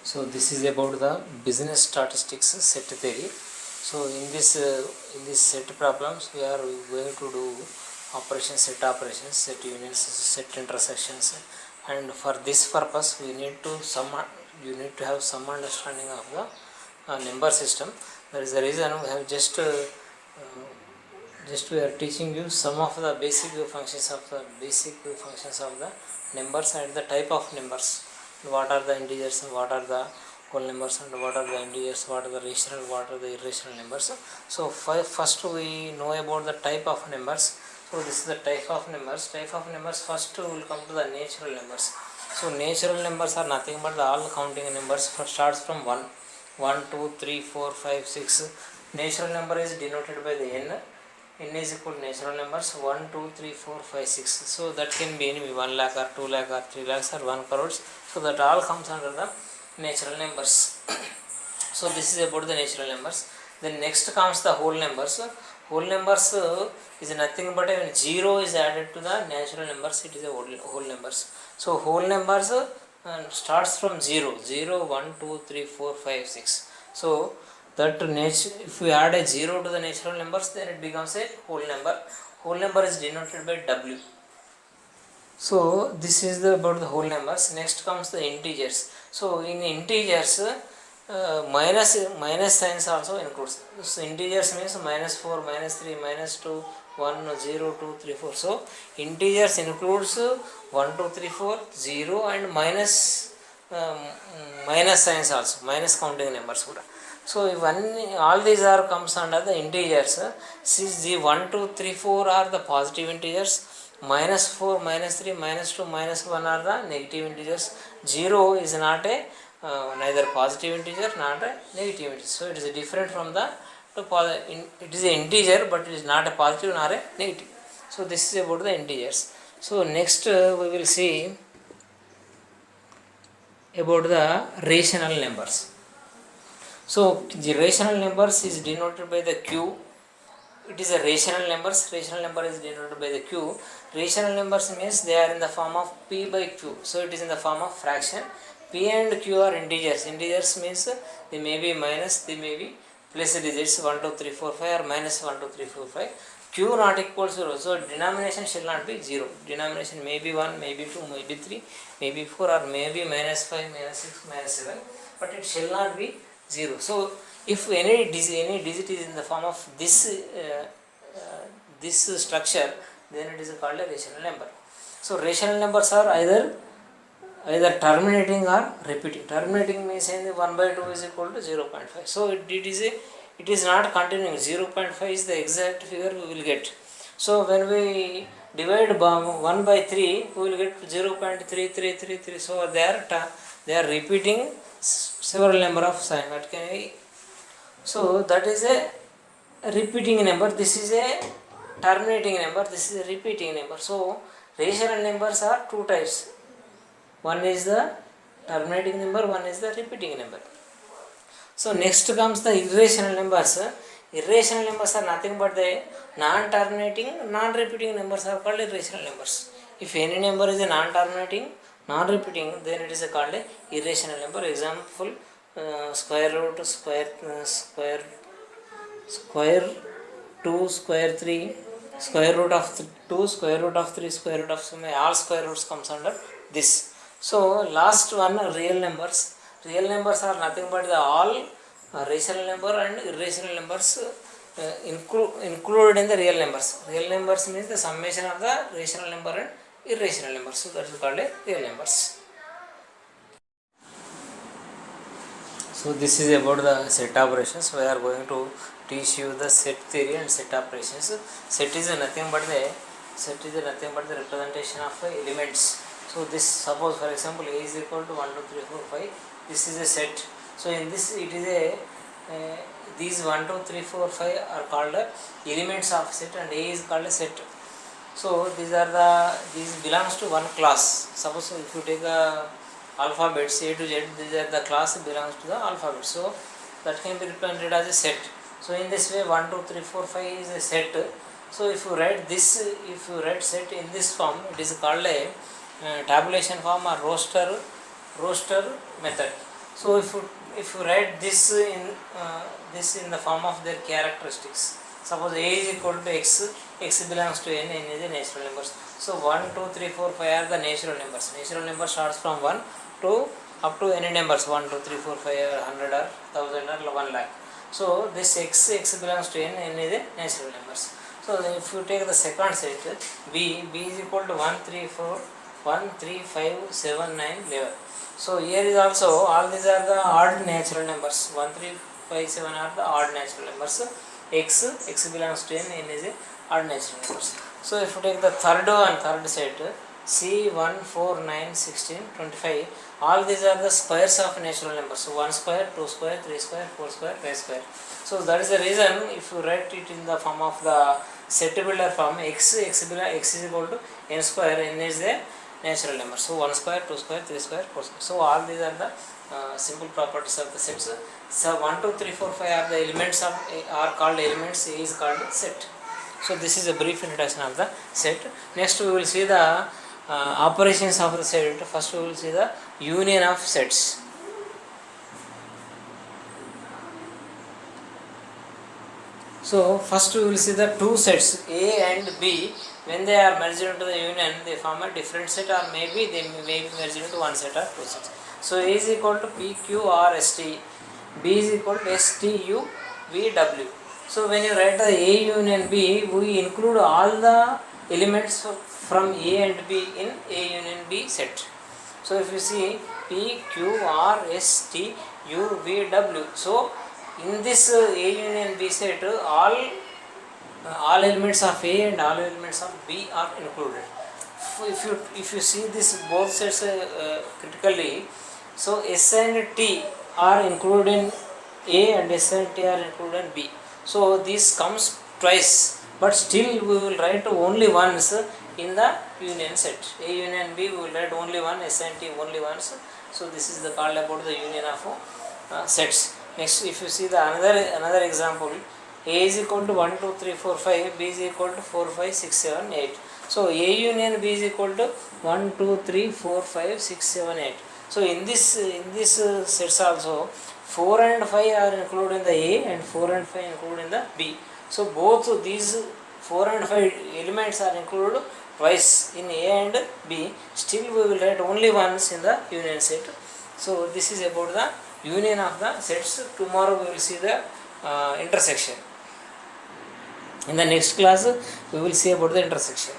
So this is about the business statistics set theory. So in this set problems we are going to do operations, set unions, set intersections, and for this purpose we need to you need to have some understanding of the number system. That is the reason we have just we are teaching you some of the basic functions of the numbers and the type of numbers. What are the integers and what are the whole numbers and what are the integers, what are the rational, what are the irrational numbers. So first we know about the type of numbers. So this is the type of numbers. First we will come to the natural numbers. So natural numbers are nothing but the all counting numbers starts from 1, 1, 2, 3, 4, 5, 6. Natural number is denoted by the n. N is equal to natural numbers 1, 2, 3, 4, 5, 6. So that can be any 1 lakh or 2 lakh or 3 lakhs or 1 crores. So that all comes under the natural numbers. So this is about the natural numbers. Then next comes the whole numbers. Whole numbers is nothing but when 0 is added to the natural numbers, it is a whole numbers. So whole numbers starts from 0, 0, 1, 2, 3, 4, 5, 6. So that if we add a 0 to the natural numbers, then it becomes a whole number. Whole number is denoted by W. So this is about the whole numbers. Next comes the integers. So in integers, minus signs also includes. So integers means -4, -3, -2, 1, 0, 2, 3, 4. So integers includes 1, 2, 3, 4, 0 and minus signs also, minus counting numbers. So all these are comes under the integers. Since the 1, 2, 3, 4 are the positive integers, -4, -3, -2, -1 are the negative integers. 0 is not a neither positive integer nor a negative integer. So it is different from the it is an integer but it is not a positive nor a negative. So this is about the integers. So next we will see about the rational numbers. So the rational numbers is denoted by the Q. It is a rational numbers. Rational number is denoted by the Q. Rational numbers means they are in the form of P by Q. So it is in the form of fraction. P and Q are integers. Integers means they may be minus, they may be plus digits 1, 2, 3, 4, 5 or minus 1, 2, 3, 4, 5. Q not equal to 0. So denomination shall not be 0. Denomination may be 1, maybe 2, maybe 3, maybe 4 or maybe -5, -6, -7. But it shall not be 0. So if any digit is in the form of this structure, then it is called a rational number. So rational numbers are either terminating or repeating. Terminating means 1 by 2 is equal to 0.5. So it is not continuing. 0.5 is the exact figure we will get. So when we divide 1 by 3, we will get 0.3333. So they are repeating several number of signs. What can we? So that is a repeating number. This is a terminating number. This is a repeating number. So rational numbers are two types. One is the terminating number, one is the repeating number. So next comes the irrational numbers. Irrational numbers are nothing but the non-terminating, non-repeating numbers are called irrational numbers. If any number is a non-terminating, non-repeating, then it is called a irrational number. Example, square root, square 2, square 3, square root of 2, square root of 3, square root of so many, all square roots comes under this. So last one, real numbers. Real numbers are nothing but the all rational number and irrational numbers included in the real numbers. Real numbers means the summation of the rational number and irrational numbers. So that is called a real numbers. So this is about the set operations. We are going to teach you the set theory and set operations. Set is nothing but the representation of elements. So this, suppose for example A is equal to 1, 2, 3, 4, 5. This is a set. So in this it is a these 1, 2, 3, 4, 5 are called elements of set and A is called a set. So these belongs to one class. Suppose if you take alphabets A to Z, these are the class belongs to the alphabet. So that can be represented as a set. So in this way 1, 2, 3, 4, 5 is a set. So if you write set in this form, it is called a tabulation form or roster method. So if you write this in the form of their characteristics, suppose a is equal to x, x belongs to n is the natural numbers. So 1 2 3 4 5 are the natural numbers. Natural number starts from 1 to up to any numbers, 1 2 3 4 5 or 100 or 1000 or 1 lakh. So this x belongs to n is the natural numbers. So if you take the second set, b is equal to 1 3 4 1 3 5 7 9 11. So here is also all these are the odd natural numbers. 1 3 5 7 are the odd natural numbers. X belongs to n is the odd natural numbers. So if you take the third set, C 1 4 9 16 25, all these are the squares of natural numbers. So 1 square, 2 square, 3 square, 4 square, 5 square. So that is the reason if you write it in the form of the set builder form, x is equal to n square, n is the natural number. So 1 square, 2 square, 3 square, 4 square. So all these are the simple properties of the sets. So 1 2 3 4 5 are the elements of are called elements. A is called set. So this is a brief introduction of the set. Next we will see the operations of the set. First we will see the union of sets. So first we will see the two sets A and B. When they are merged into the union, they form a different set, or maybe they may be merged into one set or two sets. So A is equal to P Q R S T, B is equal to S T U V W. So when you write the A union B, we include all the elements from A and B in A union B set. So if you see P Q R S T U V W, so in this A union B set, all elements of A and all elements of B are included. If you see this both sets critically, so S and T are included in A and S and T are included in B. So this comes twice, but still we will write only once in the union set. A union B we will write only one, S and T only once. So this is the called about the union of sets. Next, if you see the another example, A is equal to 1 2 3 4 5, B is equal to 4 5 6 7 8. So A union B is equal to 1 2 3 4 5 6 7 8. So in this sets also 4 and 5 are included in the A and 4 and 5 included in the B. So both these 4 and 5 elements are included twice in A and B. Still we will write only once in the union set. So this is about the union of the sets. Tomorrow we will see the intersection. In the next class we will see about the intersection.